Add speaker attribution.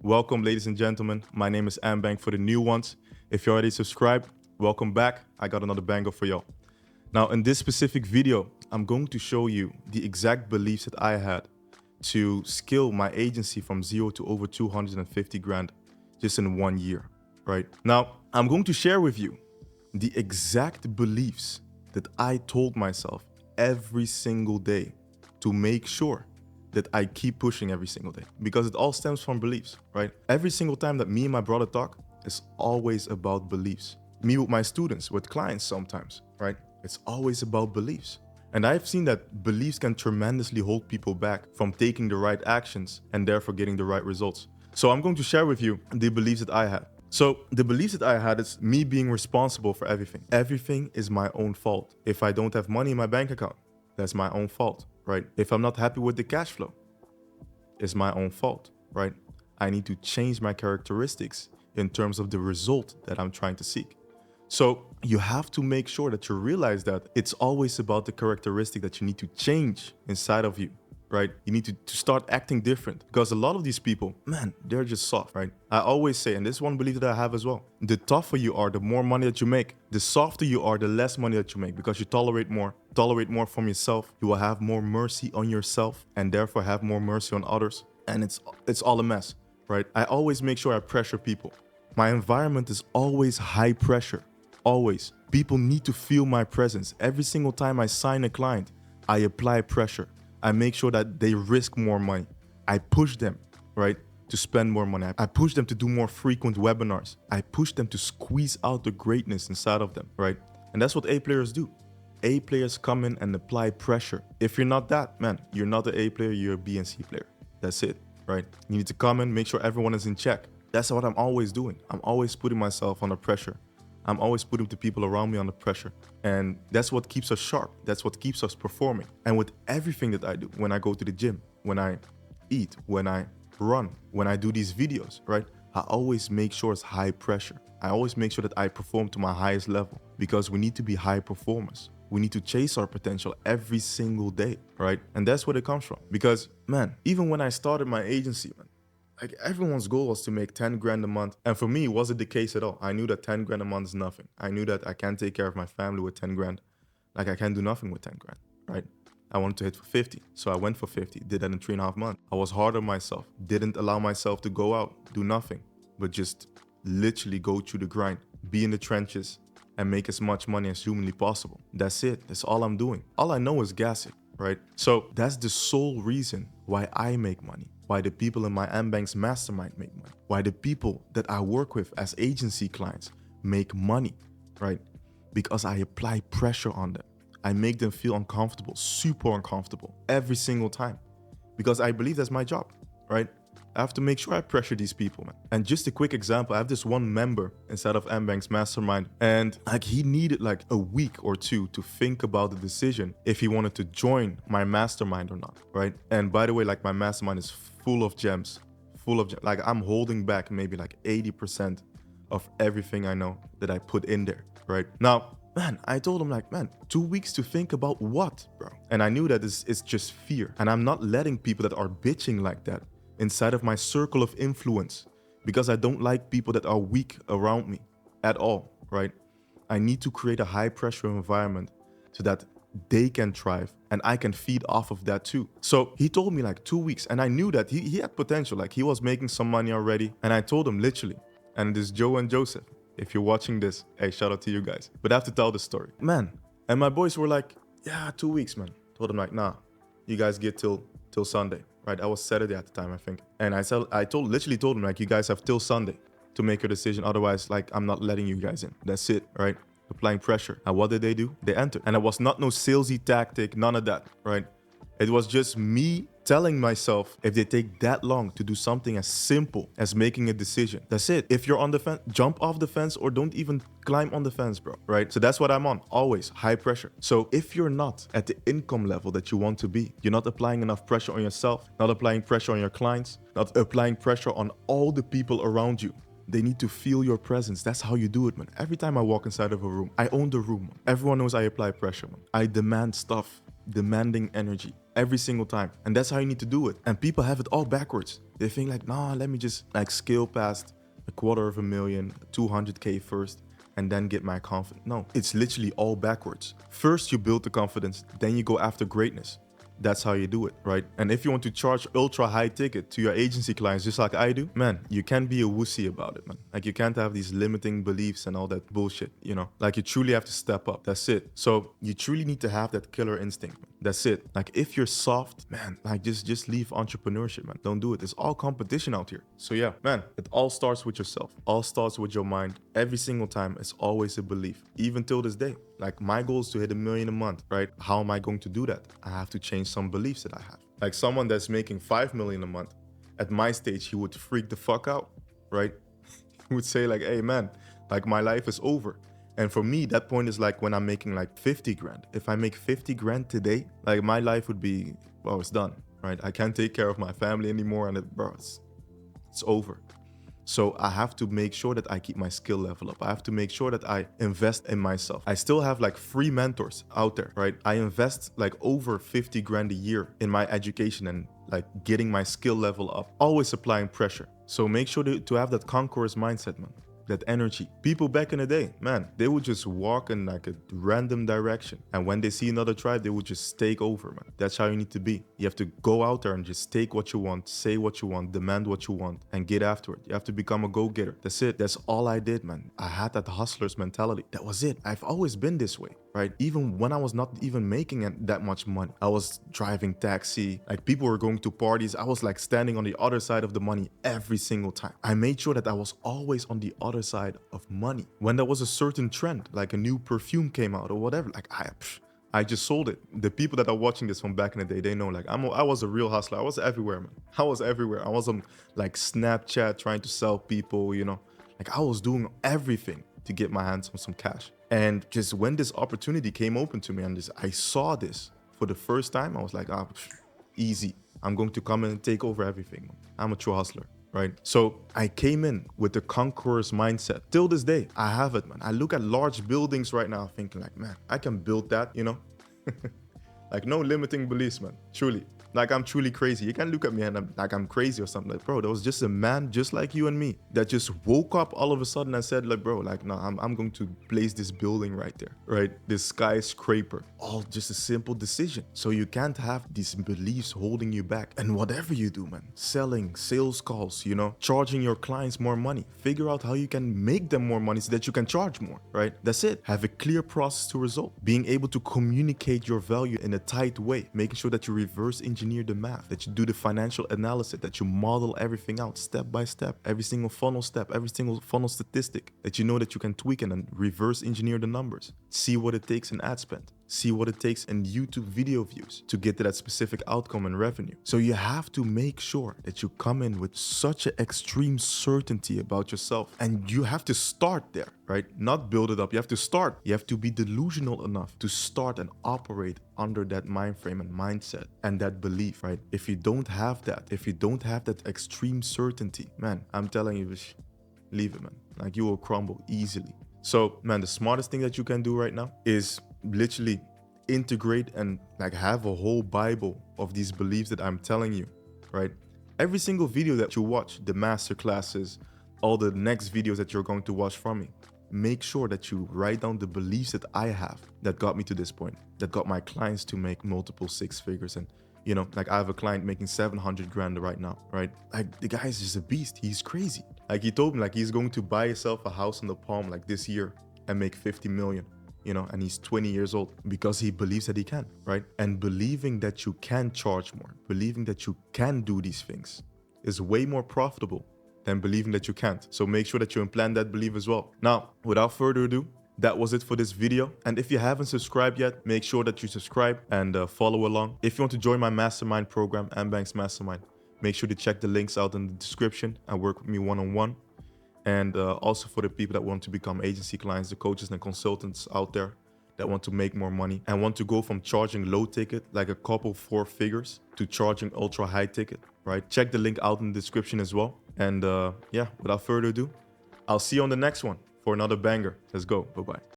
Speaker 1: Welcome, ladies and gentlemen. My name is Ambank for the new ones. If you already subscribed, welcome back. I got another banger for y'all. Now, in this specific video, I'm going to show you the exact beliefs that I had to scale my agency from 0 to over 250 grand just in 1 year, right? Now, I'm going to share with you the exact beliefs that I told myself every single day to make sure that I keep pushing every single day, because it all stems from beliefs, right? Every single time that me and my brother talk, it's always about beliefs. Me with my students, with clients sometimes, right? It's always about beliefs. And I've seen that beliefs can tremendously hold people back from taking the right actions and therefore getting the right results. So I'm going to share with you the beliefs that I had. So the beliefs that I had is me being responsible for everything. Everything is my own fault. If I don't have money in my bank account, that's my own fault, right? If I'm not happy with the cash flow, it's my own fault, right? I need to change my characteristics in terms of the result that I'm trying to seek. So you have to make sure that you realize that it's always about the characteristic that you need to change inside of you, right? You need to start acting different, because a lot of these people, man, they're just soft, right? I always say, and this is one belief that I have as well, the tougher you are, the more money that you make. The softer you are, the less money that you make, because you tolerate more from yourself. You will have more mercy on yourself and therefore have more mercy on others. And it's all a mess, right? I always make sure I pressure people. My environment is always high pressure, always. People need to feel my presence. Every single time I sign a client, I apply pressure. I make sure that they risk more money. I push them, right, to spend more money. I push them to do more frequent webinars. I push them to squeeze out the greatness inside of them, right? And that's what A players do. A players come in and apply pressure. If you're not that, man, you're not an A player, you're a B and C player. That's it, right? You need to come in, make sure everyone is in check. That's what I'm always doing. I'm always putting myself under pressure. I'm always putting the people around me under pressure. And that's what keeps us sharp. That's what keeps us performing. And with everything that I do, when I go to the gym, when I eat, when I run, when I do these videos, right? I always make sure it's high pressure. I always make sure that I perform to my highest level, because we need to be high performers. We need to chase our potential every single day, right? And that's where it comes from. Because, man, even when I started my agency, man, like, everyone's goal was to make 10 grand a month. And for me, it wasn't the case at all. I knew that 10 grand a month is nothing. I knew that I can't take care of my family with 10 grand. Like, I can't do nothing with 10 grand, right? I wanted to hit for 50. So I went for 50, did that in 3.5 months. I was hard on myself, didn't allow myself to go out, do nothing, but just literally go through the grind, be in the trenches, and make as much money as humanly possible. That's it. That's all I'm doing. All I know is gassing, right? So that's the sole reason why I make money, why the people in my Ambank's mastermind make money, why the people that I work with as agency clients make money, right? Because I apply pressure on them. I make them feel uncomfortable, super uncomfortable, every single time, because I believe that's my job, right? I have to make sure I pressure these people, man. And just a quick example, I have this one member inside of Ambank's mastermind, and like, he needed like a week or two to think about the decision if he wanted to join my mastermind or not, right? And by the way, like, my mastermind is full of gems, like, I'm holding back maybe like 80% of everything I know that I put in there, right? Now, man, I told him, like, man, 2 weeks to think about what, bro? And I knew that it's just fear. And I'm not letting people that are bitching like that inside of my circle of influence, because I don't like people that are weak around me at all, right? I need to create a high pressure environment so that they can thrive and I can feed off of that too. So he told me like 2 weeks, and I knew that he had potential. Like, he was making some money already. And I told him literally, and this is Joe and Joseph, if you're watching this, hey, shout out to you guys. But I have to tell the story, man. And my boys were like, yeah, 2 weeks, man. Told them like, nah, you guys get till Sunday, right? I was Saturday at the time, I think. And I literally told them, like, you guys have till Sunday to make your decision. Otherwise, like, I'm not letting you guys in. That's it, right? Applying pressure. And what did they do? They entered. And it was not no salesy tactic, none of that, right? It was just me telling myself, if they take that long to do something as simple as making a decision, that's it. If you're on the fence, jump off the fence, or don't even climb on the fence, bro, right? So that's what I'm on, always high pressure. So if you're not at the income level that you want to be, you're not applying enough pressure on yourself, not applying pressure on your clients, not applying pressure on all the people around you. They need to feel your presence. That's how you do it, man. Every time I walk inside of a room, I own the room, man. Everyone knows I apply pressure, man. I demand stuff, demanding energy. every single time. And that's how you need to do it. And people have it all backwards. They think like, nah, let me just like scale past $250,000, 200K first, and then get my confidence. No, it's literally all backwards. First, you build the confidence, then you go after greatness. That's how you do it, right? And if you want to charge ultra high ticket to your agency clients, just like I do, man, you can't be a wussy about it, man. Like you can't have these limiting beliefs and all that bullshit, you know? Like you truly have to step up. That's it. So you truly need to have that killer instinct, man. That's it. Like if you're soft, man, like just leave entrepreneurship, man. Don't do it. It's all competition out here. So yeah, man, it all starts with yourself. All starts with your mind. Every single time, it's always a belief. Even till this day. Like my goal is to hit $1 million a month, right? How am I going to do that? I have to change some beliefs that I have. Like someone that's making $5 million a month, at my stage, he would freak the fuck out, right? He would say like, hey man, like my life is over. And for me, that point is like when I'm making like 50 grand. If I make 50 grand today, like my life would be, well, it's done, right? I can't take care of my family anymore and it's over. So I have to make sure that I keep my skill level up. I have to make sure that I invest in myself. I still have like free mentors out there, right? I invest like over 50 grand a year in my education and like getting my skill level up, always applying pressure. So make sure to have that conqueror's mindset, man. That energy. People back in the day, man, they would just walk in like a random direction. And when they see another tribe, they would just take over, man. That's how you need to be. You have to go out there and just take what you want, say what you want, demand what you want, and get after it. You have to become a go-getter. That's it. That's all I did, man. I had that hustler's mentality. That was it. I've always been this way, right? Even when I was not even making that much money, I was driving taxi. Like people were going to parties. I was like standing on the other side of the money every single time. I made sure that I was always on the other side of money. When there was a certain trend, like a new perfume came out or whatever, like I just sold it. The people that are watching this from back in the day, they know like I was a real hustler. I was everywhere, man. I was everywhere. I was on like Snapchat trying to sell people, you know, like I was doing everything to get my hands on some cash. And just when this opportunity came open to me and I saw this for the first time, I was like, easy. I'm going to come in and take over everything. I'm a true hustler. Right? So I came in with the conqueror's mindset. Till this day, I have it, man. I look at large buildings right now thinking like, man, I can build that, you know? Like no limiting beliefs, man. Truly. Like I'm truly crazy. You can look at me and I'm crazy or something. Like, bro, there was just a man just like you and me that just woke up all of a sudden and said, like, bro, like, no, I'm going to place this building right there, right? This skyscraper. All just a simple decision. So you can't have these beliefs holding you back. And whatever you do, man, selling, sales calls, you know, charging your clients more money. Figure out how you can make them more money so that you can charge more, right? That's it. Have a clear process to result. Being able to communicate your value in a tight way, making sure that you reverse engineer the math, that you do the financial analysis, that you model everything out step by step, every single funnel step, every single funnel statistic, that you know that you can tweak and then reverse engineer the numbers. See what it takes in ad spend. See what it takes in YouTube video views to get to that specific outcome and revenue. So you have to make sure that you come in with such an extreme certainty about yourself. And you have to start there, right? Not build it up. You have to start. You have to be delusional enough to start and operate under that mind frame and mindset and that belief, right? If you don't have that, if you don't have that extreme certainty, man, I'm telling you, leave it, man. Like you will crumble easily. So, man, the smartest thing that you can do right now is literally integrate and like have a whole Bible of these beliefs that I'm telling you, right? Every single video that you watch, the master classes, all the next videos that you're going to watch from me, make sure that you write down the beliefs that I have that got me to this point, that got my clients to make multiple six figures. And you know, like I have a client making 700 grand right now, right? Like the guy is just a beast. He's crazy. Like he told me like he's going to buy himself a house in the Palm like this year and make 50 million, you know, and he's 20 years old because he believes that he can, right? And believing that you can charge more, believing that you can do these things is way more profitable than believing that you can't. So make sure that you implant that belief as well. Now, without further ado, that was it for this video. And if you haven't subscribed yet, make sure that you subscribe and follow along. If you want to join my mastermind program, Mbank's Mastermind, make sure to check the links out in the description and work with me one-on-one. And also for the people that want to become agency clients, the coaches and consultants out there that want to make more money and want to go from charging low ticket, like a couple 4 figures, to charging ultra high ticket, right? Check the link out in the description as well. And yeah, without further ado, I'll see you on the next one for another banger. Let's go. Bye-bye.